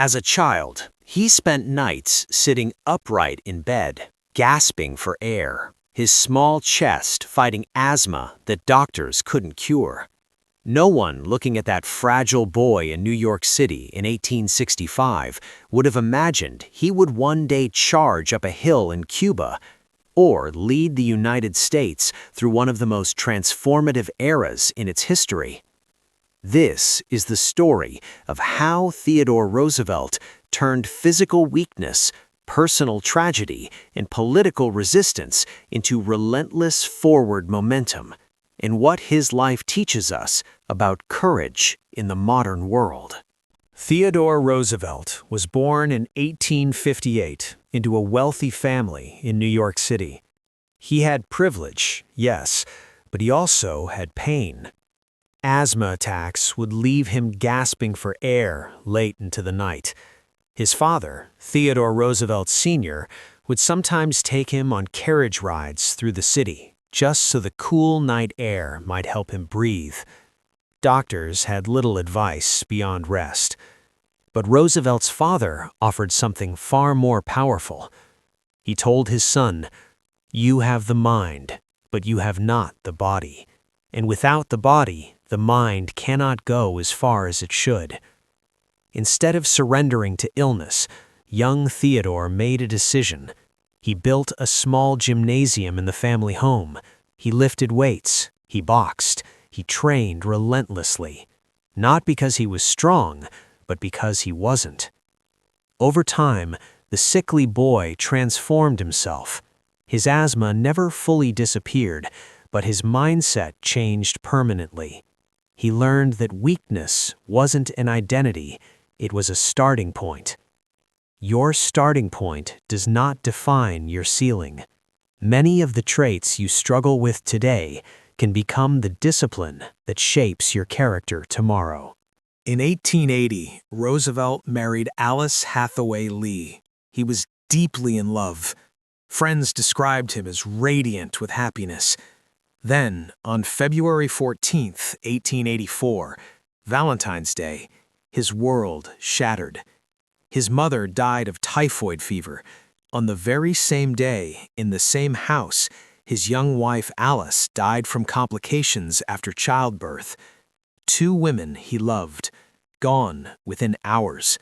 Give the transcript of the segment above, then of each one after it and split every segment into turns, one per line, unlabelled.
As a child, he spent nights sitting upright in bed, gasping for air, his small chest fighting asthma that doctors couldn't cure. No one looking at that fragile boy in New York City in 1865 would have imagined he would one day charge up a hill in Cuba or lead the United States through one of the most transformative eras in its history. This is the story of how Theodore Roosevelt turned physical weakness, personal tragedy, and political resistance into relentless forward momentum, and what his life teaches us about courage in the modern world.
Theodore Roosevelt was born in 1858 into a wealthy family in New York City. He had privilege, yes, but he also had pain. Asthma attacks would leave him gasping for air late into the night. His father, Theodore Roosevelt Sr., would sometimes take him on carriage rides through the city, just so the cool night air might help him breathe. Doctors had little advice beyond rest. But Roosevelt's father offered something far more powerful. He told his son, "You have the mind, but you have not the body. And without the body, the mind cannot go as far as it should." Instead of surrendering to illness, young Theodore made a decision. He built a small gymnasium in the family home. He lifted weights. He boxed. He trained relentlessly. Not because he was strong, but because he wasn't. Over time, the sickly boy transformed himself. His asthma never fully disappeared, but his mindset changed permanently. He learned that weakness wasn't an identity, it was a starting point. Your starting point does not define your ceiling. Many of the traits you struggle with today can become the discipline that shapes your character tomorrow.
In 1880, Roosevelt married Alice Hathaway Lee. He was deeply in love. Friends described him as radiant with happiness. Then, on February 14, 1884, Valentine's Day, his world shattered. His mother died of typhoid fever. On the very same day, in the same house, his young wife Alice died from complications after childbirth. 2 women he loved, gone within hours.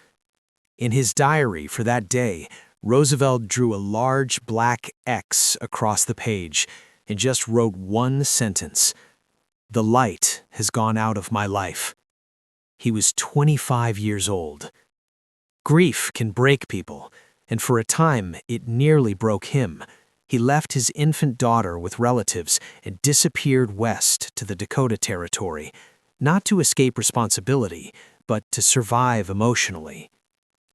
In his diary for that day, Roosevelt drew a large black X across the page and just wrote one sentence: "The light has gone out of my life." He was 25 years old. Grief can break people, and for a time it nearly broke him. He left his infant daughter with relatives and disappeared west to the Dakota Territory, not to escape responsibility, but to survive emotionally.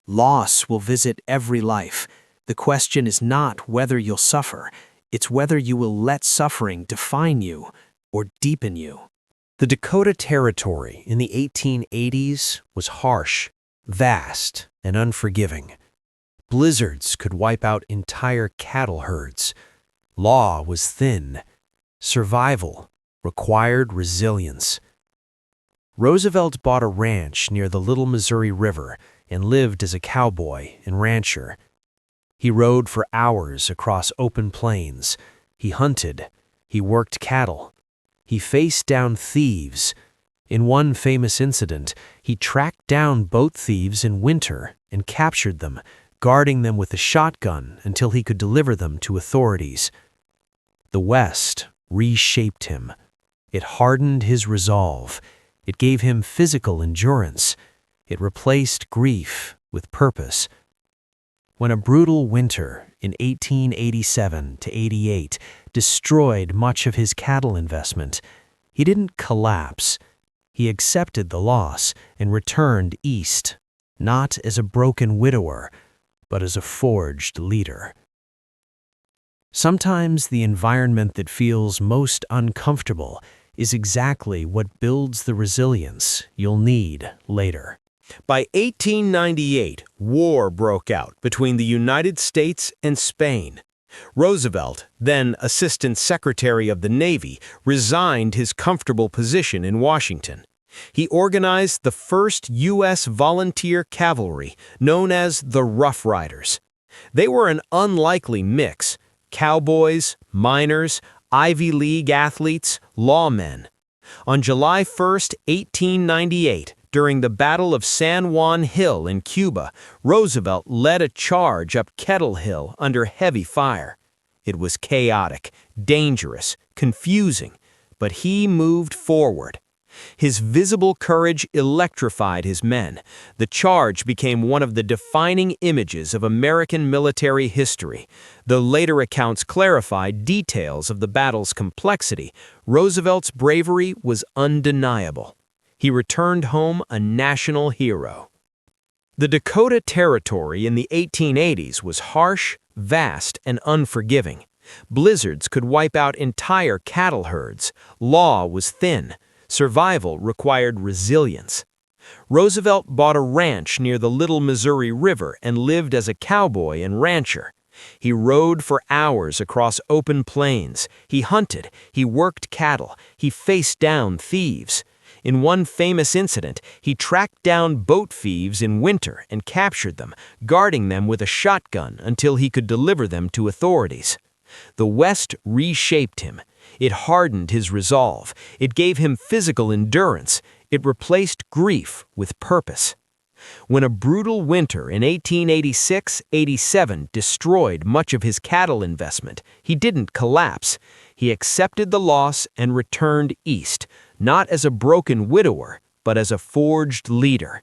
Loss will visit every life. The question is not whether you'll suffer, it's whether you will let suffering define you or deepen you.
The Dakota Territory in the 1880s was harsh, vast, and unforgiving. Blizzards could wipe out entire cattle herds. Law was thin. Survival required resilience. Roosevelt bought a ranch near the Little Missouri River and lived as a cowboy and rancher. He rode for hours across open plains. He hunted. He worked cattle. He faced down thieves. In one famous incident, he tracked down boat thieves in winter and captured them, guarding them with a shotgun until he could deliver them to authorities. The West reshaped him. It hardened his resolve. It gave him physical endurance. It replaced grief with purpose. When a brutal winter in 1887 to 88 destroyed much of his cattle investment, he didn't collapse. He accepted the loss and returned east, not as a broken widower, but as a forged leader. Sometimes the environment that feels most uncomfortable is exactly what builds the resilience you'll need later.
By 1898, war broke out between the United States and Spain. Roosevelt, then Assistant Secretary of the Navy, resigned his comfortable position in Washington. He organized the first U.S. volunteer cavalry, known as the Rough Riders. They were an unlikely mix: cowboys, miners, Ivy League athletes, lawmen. On July 1, 1898, during the Battle of San Juan Hill in Cuba, Roosevelt led a charge up Kettle Hill under heavy fire. It was chaotic, dangerous, confusing, but he moved forward. His visible courage electrified his men. The charge became one of the defining images of American military history. Though later accounts clarified details of the battle's complexity, Roosevelt's bravery was undeniable. He returned home a national hero. The Dakota Territory in the 1880s was harsh, vast, and unforgiving. Blizzards could wipe out entire cattle herds. Law was thin. Survival required resilience. Roosevelt bought a ranch near the Little Missouri River and lived as a cowboy and rancher. He rode for hours across open plains. He hunted. He worked cattle. He faced down thieves. In one famous incident, he tracked down boat thieves in winter and captured them, guarding them with a shotgun until he could deliver them to authorities. The West reshaped him. It hardened his resolve. It gave him physical endurance. It replaced grief with purpose. When a brutal winter in 1886-87 destroyed much of his cattle investment, he didn't collapse. He accepted the loss and returned east, not as a broken widower, but as a forged leader.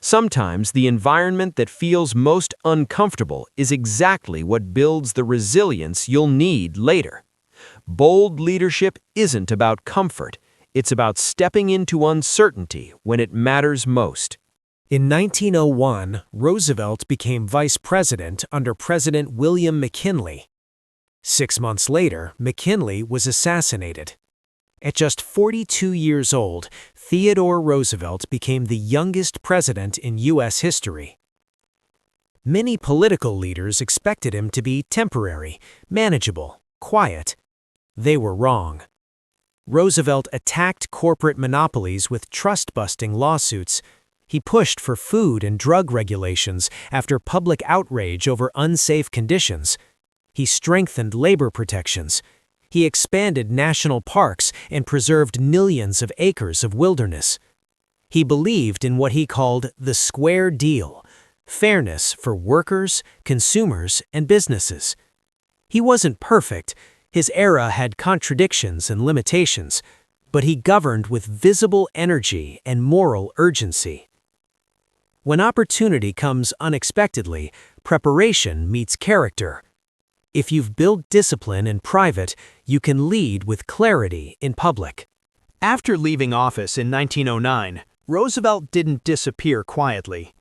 Sometimes the environment that feels most uncomfortable is exactly what builds the resilience you'll need later. Bold leadership isn't about comfort. It's about stepping into uncertainty when it matters most.
In 1901, Roosevelt became vice president under President William McKinley. 6 months later, McKinley was assassinated. At just 42 years old, Theodore Roosevelt became the youngest president in U.S. history. Many political leaders expected him to be temporary, manageable, quiet. They were wrong. Roosevelt attacked corporate monopolies with trust-busting lawsuits. He pushed for food and drug regulations after public outrage over unsafe conditions. He strengthened labor protections. He expanded national parks and preserved millions of acres of wilderness. He believed in what he called the square deal, fairness for workers, consumers, and businesses. He wasn't perfect. His era had contradictions and limitations, but he governed with visible energy and moral urgency. When opportunity comes unexpectedly, preparation meets character. If you've built discipline in private, you can lead with clarity in public.
After leaving office in 1909, Roosevelt didn't disappear quietly.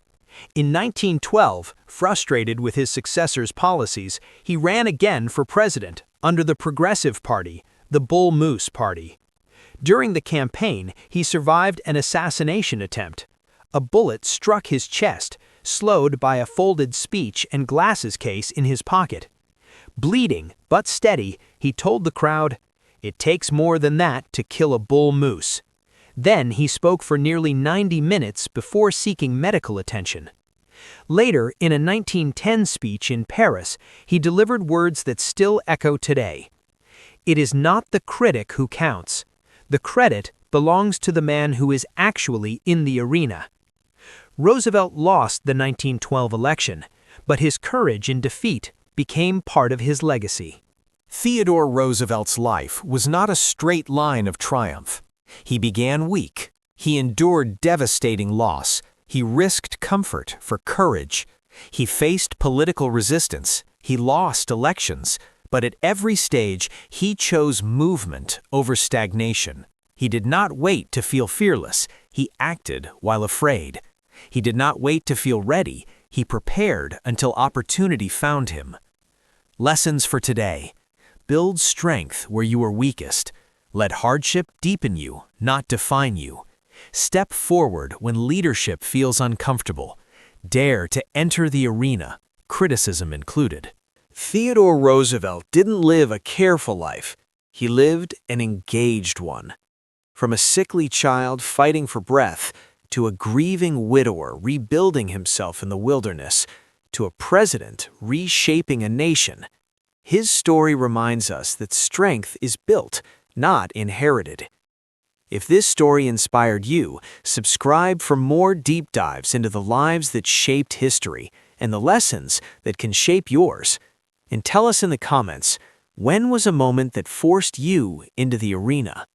In 1912, frustrated with his successor's policies, he ran again for president under the Progressive Party, the Bull Moose Party. During the campaign, he survived an assassination attempt. A bullet struck his chest, slowed by a folded speech and glasses case in his pocket. Bleeding, but steady, he told the crowd, "It takes more than that to kill a bull moose." Then he spoke for nearly 90 minutes before seeking medical attention. Later, in a 1910 speech in Paris, he delivered words that still echo today. "It is not the critic who counts. The credit belongs to the man who is actually in the arena." Roosevelt lost the 1912 election, but his courage in defeat became part of his legacy.
Theodore Roosevelt's life was not a straight line of triumph. He began weak. He endured devastating loss. He risked comfort for courage. He faced political resistance. He lost elections. But at every stage, he chose movement over stagnation. He did not wait to feel fearless. He acted while afraid. He did not wait to feel ready. He prepared until opportunity found him. Lessons for today. Build strength where you are weakest. Let hardship deepen you, not define you. Step forward when leadership feels uncomfortable. Dare to enter the arena, criticism included.
Theodore Roosevelt didn't live a careful life. He lived an engaged one. From a sickly child fighting for breath, to a grieving widower rebuilding himself in the wilderness, to a president reshaping a nation, his story reminds us that strength is built, not inherited. If this story inspired you, subscribe for more deep dives into the lives that shaped history and the lessons that can shape yours. And tell us in the comments, when was a moment that forced you into the arena?